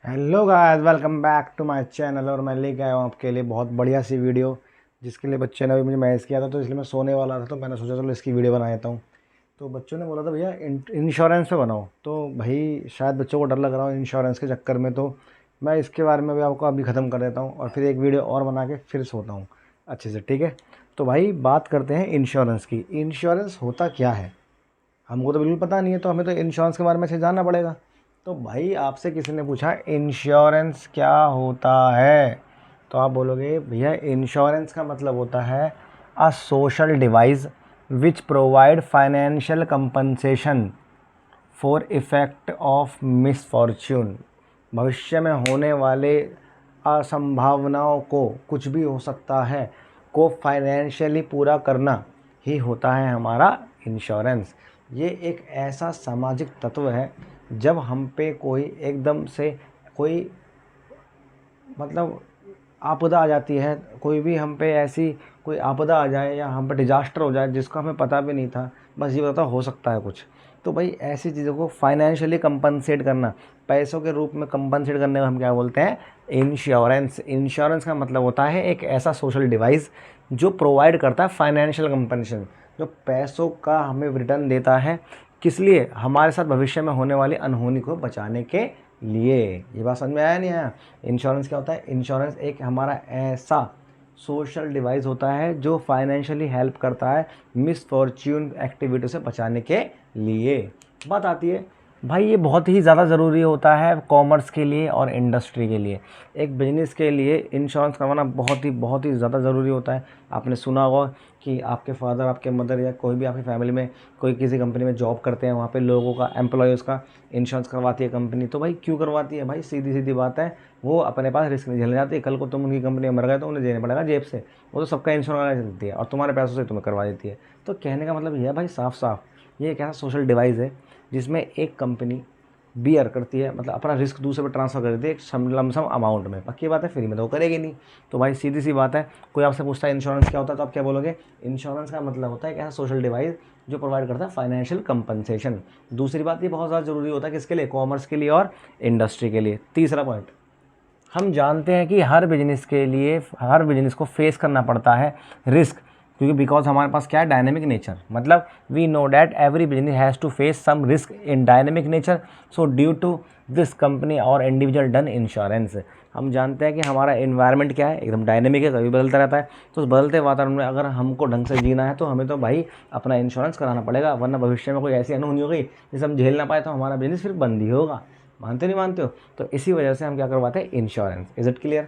Hello guys, welcome back to my channel. और मैं लेके आया हूँ आपके लिए बहुत बढ़िया सी वीडियो, जिसके लिए बच्चे ने अभी मुझे मैसेज किया था, तो इसलिए मैं सोने वाला था, तो मैंने सोचा चलो इसकी वीडियो बना देता हूँ। तो बच्चों ने बोला था भैया इंश्योरेंस पे बनाओ, तो भाई शायद बच्चों को डर लग रहा हो इंश्योरेंस के चक्कर में, तो मैं इसके बारे में भी आपको अभी ख़त्म कर देता हूँ और फिर एक वीडियो और बना के फिर सोता हूँ अच्छे से, ठीक है। तो भाई बात करते हैं इंश्योरेंस की। इंश्योरेंस होता क्या है, हमको तो बिल्कुल पता नहीं है, तो हमें तो इंश्योरेंस के बारे में से जानना पड़ेगा। तो भाई आपसे किसी ने पूछा इंश्योरेंस क्या होता है, तो आप बोलोगे भैया इंश्योरेंस का मतलब होता है a social device which provide financial compensation for effect of misfortune. भविष्य में होने वाले असंभावनाओं को, कुछ भी हो सकता है, को फाइनेंशियली पूरा करना ही होता है हमारा इंश्योरेंस। ये एक ऐसा सामाजिक तत्व है, जब हम पे कोई एकदम से कोई मतलब आपदा आ जाती है, कोई भी हम पे ऐसी कोई आपदा आ जाए या हम पे डिजास्टर हो जाए जिसका हमें पता भी नहीं था, बस ये पता हो सकता है कुछ, तो भाई ऐसी चीज़ों को फाइनेंशियली कंपनसेट करना, पैसों के रूप में कंपनसेट करने को हम क्या बोलते हैं, इंश्योरेंस। इंश्योरेंस का मतलब होता है एक ऐसा सोशल डिवाइस जो प्रोवाइड करता है फाइनेंशियल कंपनसेशन, जो पैसों का हमें रिटर्न देता है, किस लिए, हमारे साथ भविष्य में होने वाली अनहोनी को बचाने के लिए। ये बात समझ में आया नहीं आया? इंश्योरेंस क्या होता है? इंश्योरेंस एक हमारा ऐसा सोशल डिवाइस होता है जो फाइनेंशियली हेल्प करता है मिसफॉर्च्यून एक्टिविटी से बचाने के लिए। बात आती है भाई, ये बहुत ही ज़्यादा ज़रूरी होता है कॉमर्स के लिए और इंडस्ट्री के लिए। एक बिजनेस के लिए इंश्योरेंस करवाना बहुत ही ज़्यादा ज़रूरी होता है। आपने सुना होगा कि आपके फादर, आपके मदर या कोई भी आपकी फैमिली में कोई किसी कंपनी में जॉब करते हैं, वहाँ पे लोगों का, एम्प्लॉयज़ का इंश्योरेंस करवाती है कंपनी। तो भाई क्यों करवाती है? भाई सीधी सीधी बात है, वो अपने पास रिस्क नहीं झेलने जाती। कल को तुम उनकी कंपनी में मर गए तो उन्हें देना पड़ेगा जेब से, वो तो सबका इंश्योरेंस देती है और तुम्हारे पैसों से तुम्हें करवा देती है। तो कहने का मतलब यह है भाई साफ साफ, ये एक ऐसा सोशल डिवाइस है जिसमें एक कंपनी बियर करती है, मतलब अपना रिस्क दूसरे पर ट्रांसफ़र कर देती है एक लमसम अमाउंट में। पक्की बात है, फ्री में तो वो करेगी नहीं। तो भाई सीधी सी बात है, कोई आपसे पूछता है इंश्योरेंस क्या होता है, तो आप क्या बोलोगे? इंश्योरेंस का मतलब होता है एक ऐसा सोशल डिवाइस जो प्रोवाइड करता है फाइनेंशियल कंपनसेशन। दूसरी बात, ये बहुत ज़्यादा ज़रूरी होता है किसके लिए? कॉमर्स के लिए और इंडस्ट्री के लिए। तीसरा पॉइंट, हम जानते हैं कि हर बिजनेस के लिए, हर बिजनेस को फेस करना पड़ता है रिस्क, क्योंकि बिकॉज हमारे पास क्या है, डायनेमिक नेचर। मतलब we know that every business has to face some risk in dynamic nature, so due to this company और इंडिविजुअल डन इंश्योरेंस। हम जानते हैं कि हमारा इन्वायरमेंट क्या है, एकदम डायनेमिक है, कभी बदलता रहता है। तो उस बदलते वातावरण में अगर हमको ढंग से जीना है तो हमें तो भाई अपना इंश्योरेंस कराना पड़ेगा, वरना भविष्य में कोई ऐसी अनहोनी हो गई जिसे हम झेल ना पाए तो हमारा बिजनेस फिर बंद ही होगा। मानते नहीं मानते हो? तो इसी वजह से हम क्या करवाते हैं, इंश्योरेंस। Is it clear?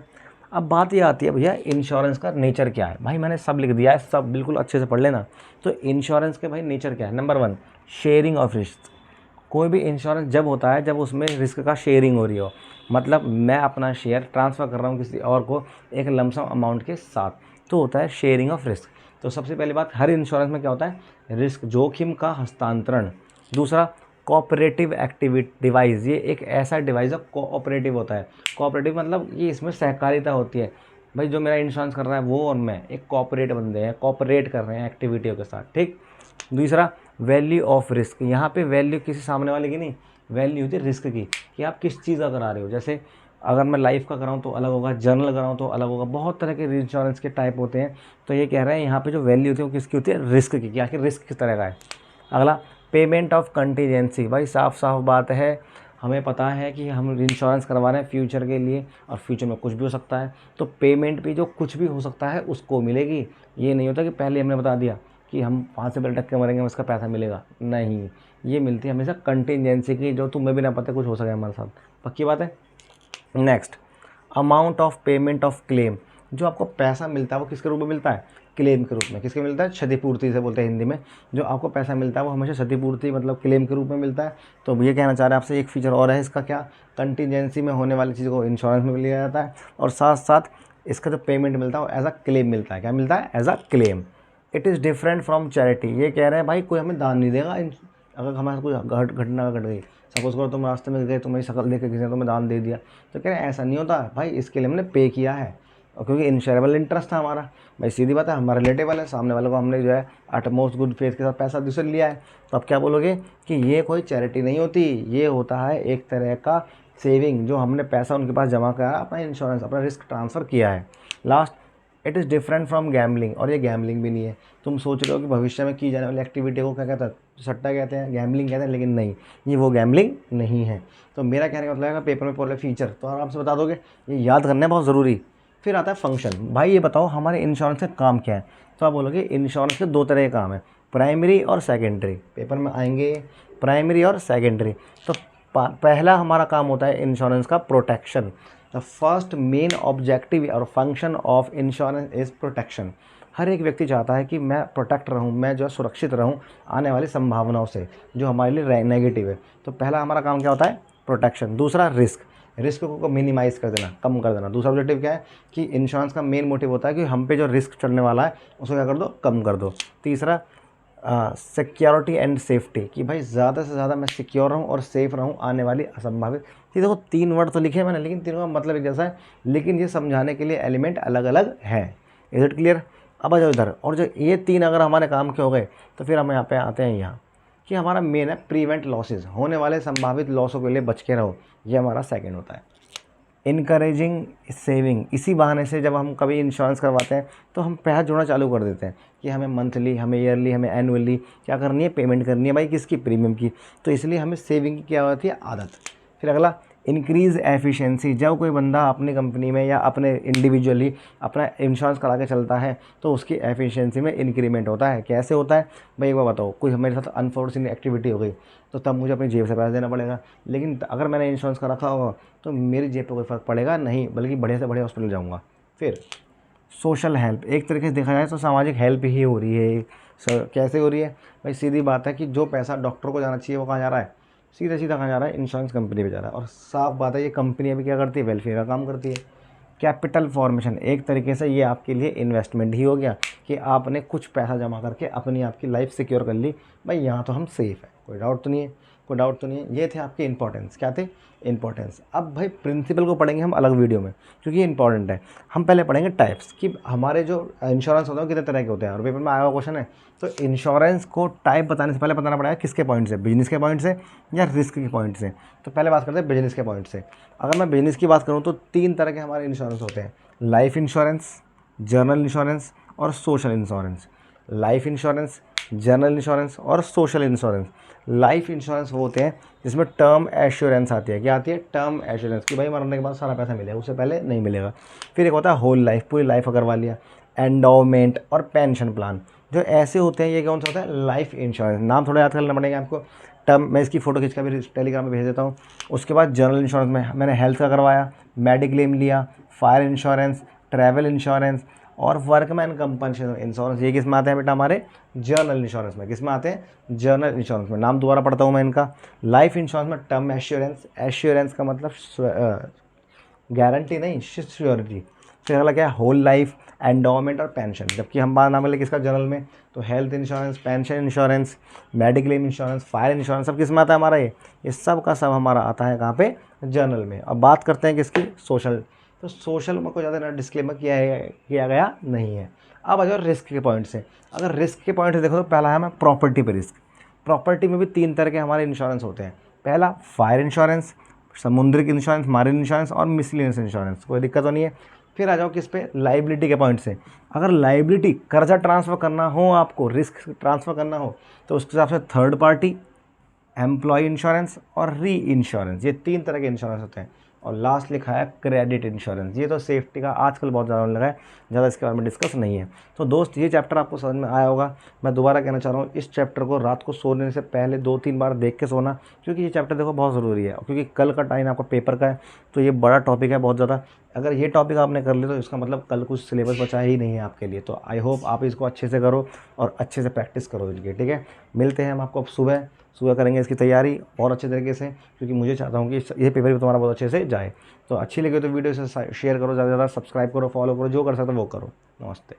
अब बात ये आती है भैया इंश्योरेंस का नेचर क्या है। भाई मैंने सब लिख दिया है, सब बिल्कुल अच्छे से पढ़ लेना। तो इंश्योरेंस के भाई नेचर क्या है? Number 1, sharing of risk. कोई भी इंश्योरेंस जब होता है जब उसमें रिस्क का शेयरिंग हो रही हो, मतलब मैं अपना शेयर ट्रांसफ़र कर रहा हूँ किसी और को एक लमसम अमाउंट के साथ, तो होता है शेयरिंग ऑफ रिस्क। तो सबसे पहली बात, हर इंश्योरेंस में क्या होता है, रिस्क, जोखिम का हस्तांतरण। दूसरा, कोऑपरेटिव एक्टिविटी डिवाइस। ये एक ऐसा डिवाइस है, कोऑपरेटिव होता है। कोऑपरेटिव मतलब ये इसमें सहकारिता होती है। भाई जो मेरा इंश्योरेंस कर रहा है वो और मैं एक कोऑपरेट बंदे हैं, कोऑपरेट कर रहे हैं एक्टिविटियों के साथ, ठीक। दूसरा, वैल्यू ऑफ रिस्क। यहाँ पे वैल्यू किसी सामने वाले की नहीं, वैल्यू होती है रिस्क की, कि आप किस चीज़ का करा रहे हो। जैसे अगर मैं लाइफ का कराऊँ तो अलग होगा, जनरल कराऊँ तो अलग होगा, बहुत तरह के इंश्योरेंस के टाइप होते हैं। तो ये कह रहे हैं यहाँ पे जो वैल्यू होती है वो किसकी होती है, रिस्क की, कि आखिर रिस्क किस तरह का है। अगला, पेमेंट ऑफ कंटीजेंसी। भाई साफ साफ बात है, हमें पता है कि हम इंश्योरेंस करवा रहे हैं फ्यूचर के लिए, और फ्यूचर में कुछ भी हो सकता है, तो पेमेंट भी जो कुछ भी हो सकता है उसको मिलेगी। ये नहीं होता कि पहले हमने बता दिया कि हम 5 से पहले टक के मरेंगे उसका पैसा मिलेगा, नहीं। ये मिलती है हमेशा कंटीजेंसी की, जो तुम्हें भी ना पता कुछ हो सके हमारे साथ। पक्की बात है। Next, amount of payment of claim. जो आपको पैसा मिलता है वो किसके रूप में मिलता है, क्लेम के रूप में। किसके मिलता है, क्षतिपूर्ति से बोलते हैं हिंदी में। जो आपको पैसा मिलता है वो हमेशा क्षतिपूर्ति मतलब क्लेम के रूप में मिलता है। तो ये कहना चाह रहे हैं आपसे, एक फीचर और है इसका, क्या, कंटीजेंसी में होने वाली चीज़ को इंश्योरेंस में लिया जाता है, और साथ साथ इसका जो पेमेंट मिलता है वो एज अ क्लेम मिलता है। क्या मिलता है, as a claim. It is different from charity. ये कह रहे हैं भाई कोई हमें दान नहीं देगा अगर हमारे कोई घटना घट गई। सपोज करो तुम रास्ते में गए, तुम्हारी शक्ल देख के किसी ने तुम्हें दान दे दिया, तो कह रहे हैं ऐसा नहीं होता भाई, इसके लिए हमने पे किया है। और क्योंकि इंश्योरेबल इंटरेस्ट था हमारा, भाई सीधी बात है, हमारा रिलेटेबल है, सामने वाले को हमने जो है अटमोस्ट गुड फेथ के साथ पैसा दूसरे लिया है, तो अब क्या बोलोगे कि ये कोई चैरिटी नहीं होती, ये होता है एक तरह का सेविंग, जो हमने पैसा उनके पास जमा करा, अपना इंश्योरेंस, अपना रिस्क ट्रांसफ़र किया है। Last, it is different from gambling, और ये गैम्बलिंग भी नहीं है। तुम सोच रहे हो कि भविष्य में की जाने वाली एक्टिविटी को क्या कहता है, सट्टा कहते हैं, गैम्बलिंग कहते हैं, लेकिन नहीं, ये वो गैम्बलिंग नहीं है। तो मेरा कहने का मतलब है पेपर में बोले फीचर तो आराम से बता दोगे, ये याद करना है बहुत ज़रूरी। फिर आता है फंक्शन, भाई ये बताओ हमारे इंश्योरेंस का काम क्या है, तो आप बोलोगे इंश्योरेंस के दो तरह के काम है, प्राइमरी और सेकेंडरी। पेपर में आएंगे प्राइमरी और सेकेंडरी। तो पहला हमारा काम होता है इंश्योरेंस का protection. The first main objective और function of insurance is protection. हर एक व्यक्ति चाहता है कि मैं प्रोटेक्ट रहूं, मैं जो है सुरक्षित रहूं आने वाली संभावनाओं से जो हमारे लिए नेगेटिव है। तो पहला हमारा काम क्या होता है, प्रोटेक्शन। दूसरा रिस्क, रिस्क को मिनिमाइज़ कर देना, कम कर देना। दूसरा ऑब्जेक्टिव क्या है कि इंश्योरेंस का मेन मोटिव होता है कि हम पे जो रिस्क चढ़ने वाला है उसको क्या कर दो, कम कर दो। तीसरा सिक्योरिटी एंड सेफ्टी, कि भाई ज़्यादा से ज़्यादा मैं सिक्योर रहूँ और सेफ़ रहूँ आने वाली असंभावित। ये देखो 3 वर्ड तो लिखे हैं मैंने, लेकिन तीनों का मतलब एक जैसा है, लेकिन ये समझाने के लिए एलिमेंट अलग अलग है। Is it clear? अब आ जाओ इधर, और जो ये 3 अगर हमारे काम के हो गए तो फिर हम यहाँ पे आते हैं यहाँ कि हमारा मेन है प्रिवेंट लॉसेस, होने वाले संभावित लॉसों के लिए बच के रहो, ये हमारा सेकेंड होता है। इनकरेजिंग सेविंग, इसी बहाने से जब हम कभी इंश्योरेंस करवाते हैं तो हम पैसा जोड़ना चालू कर देते हैं कि हमें मंथली, हमें ईयरली, हमें एनुअली क्या करनी है, पेमेंट करनी है भाई, किसकी, प्रीमियम की। तो इसलिए हमें सेविंग की क्या होती है, आदत। फिर अगला इंक्रीज़ एफिशिएंसी, जब कोई बंदा अपनी कंपनी में या अपने इंडिविजुअली अपना इंश्योरेंस करा के चलता है तो उसकी एफिशिएंसी में इंक्रीमेंट होता है। कैसे होता है भाई, एक बार बताओ, कोई मेरे साथ अनफॉर्चुनेट एक्टिविटी हो गई तो तब मुझे अपनी जेब से पैसा देना पड़ेगा, लेकिन अगर मैंने इंश्योरेंस का रखा होगा तो मेरी जेब पर कोई फ़र्क पड़ेगा नहीं, बल्कि बढ़िया से बढ़िया हॉस्पिटल जाऊँगा। फिर सोशल हेल्प, एक तरीके से देखा जाए तो सामाजिक हेल्प ही हो रही है। कैसे हो रही है भाई, सीधी बात है कि जो पैसा डॉक्टर को जाना चाहिए वो कहाँ जा रहा है, सीधा सीधा कहाँ जा रहा है, इंश्योरेंस कंपनी पे जा रहा है। और साफ बात है ये कंपनी अभी क्या करती है, वेलफेयर का काम करती है। कैपिटल फॉर्मेशन, एक तरीके से ये आपके लिए इन्वेस्टमेंट ही हो गया कि आपने कुछ पैसा जमा करके अपनी आपकी लाइफ सिक्योर कर ली, भाई यहाँ तो हम सेफ़ है, कोई डाउट तो नहीं है, कोई डाउट तो नहीं है। ये थे आपके इंपॉर्टेंस, क्या थे, इंपॉर्टेंस। अब भाई प्रिंसिपल को पढ़ेंगे हम अलग वीडियो में क्योंकि ये इंपॉर्टेंट है। हम पहले पढ़ेंगे टाइप्स कि हमारे जो इंश्योरेंस होते हैं कितने तरह के होते हैं, और पेपर में आया हुआ क्वेश्चन है। तो इंश्योरेंस को टाइप बताने से पहले बताना पड़ेगा किसके पॉइंट से, बिजनेस के पॉइंट से या रिस्क के पॉइंट से। तो पहले बात करते हैं बिजनेस के पॉइंट से। अगर मैं बिजनेस की बात करूँ तो 3 तरह के हमारे इंश्योरेंस होते हैं, लाइफ इंश्योरेंस, जनरल इंश्योरेंस और social insurance. Life insurance, general insurance और सोशल इंश्योरेंस। लाइफ इंश्योरेंस वो होते हैं जिसमें टर्म एश्योरेंस आती है। क्या आती है, टर्म एश्योरेंस, कि भाई मरने के बाद सारा पैसा मिलेगा, उससे पहले नहीं मिलेगा। फिर एक होता है होल लाइफ, पूरी लाइफ करवा लिया। एंडोमेंट और पेंशन प्लान, जो ऐसे होते हैं, ये कौन सा होता है, लाइफ इंश्योरेंस। नाम थोड़ा याद करना पड़ेगा आपको। टर्म, मैं इसकी फ़ोटो खींच कर भी टेलीग्राम में भेज देता हूँ। उसके बाद जनरल इंश्योरेंस में मैंने हेल्थ का करवाया, मेडिक्लेम लिया, फायर इंश्योरेंस, ट्रैवल इंश्योरेंस और वर्कमैन कंपनसेशन इंश्योरेंस। ये किस में आते हैं बेटा, हमारे जर्नल इंश्योरेंस में। किस में आते हैं, जर्नल इंश्योरेंस में। नाम दोबारा पढ़ता हूँ मैं इनका। लाइफ इंश्योरेंस में टर्म एश्योरेंस, एश्योरेंस का मतलब गारंटी नहीं, श्योरिटी। फिर अगला क्या है, होल लाइफ, एंडोमेंट और पेंशन। जबकि हम बात नाम ले किसका, जनरल में, तो health insurance, pension insurance, mediclaim insurance, fire insurance, सब किस में आता है हमारा, ये सब का सब हमारा आता है कहाँ पे, जनरल में। अब बात करते हैं किसकी, सोशल। तो सोशल में कोई ज़्यादा डिस्क्लेमर किया गया नहीं है। अब आ जाओ रिस्क के पॉइंट से। अगर रिस्क के पॉइंट से देखो तो पहला है हमें प्रॉपर्टी पे रिस्क। प्रॉपर्टी में भी 3 तरह के हमारे इंश्योरेंस होते हैं। पहला फायर इंश्योरेंस, समुद्रिक इंश्योरेंस, मारिन इंश्योरेंस और मिसलेनियस इंश्योरेंस, कोई दिक्कत तो नहीं है। फिर आ जाओ किस पे, लाइबिलिटी के पॉइंट से। अगर लाइबिलिटी, कर्जा ट्रांसफ़र करना हो आपको, रिस्क ट्रांसफ़र करना हो, तो उसके हिसाब से थर्ड पार्टी, एम्प्लॉय इंश्योरेंस और री इंश्योरेंस, ये 3 तरह के इंश्योरेंस होते हैं। और लास्ट लिखा है क्रेडिट इंश्योरेंस। ये तो सेफ्टी का आजकल बहुत ज़्यादा लगा है, ज़्यादा इसके बारे में डिस्कस नहीं है। तो दोस्त ये चैप्टर आपको समझ में आया होगा। मैं दोबारा कहना चाह रहा हूँ, इस चैप्टर को रात को सोने से पहले 2-3 बार देख के सोना, क्योंकि ये चैप्टर देखो बहुत ज़रूरी है। क्योंकि कल का टाइम आपका पेपर का है, तो ये बड़ा टॉपिक है बहुत ज़्यादा। अगर ये टॉपिक आपने कर लिया तो इसका मतलब कल कुछ सिलेबस बचा ही नहीं है आपके लिए। तो आई होप आप इसको अच्छे से करो और अच्छे से प्रैक्टिस करो इनकी, ठीक है। मिलते हैं हम आपको अब सुबह करेंगे इसकी तैयारी और अच्छे तरीके से, क्योंकि मुझे चाहता हूँ कि ये पेपर भी तुम्हारा बहुत अच्छे से जाए। तो अच्छी लगे तो वीडियो से शेयर करो, ज़्यादा से ज़्यादा सब्सक्राइब करो, फॉलो करो, जो कर सकते हो वो करो। नमस्ते।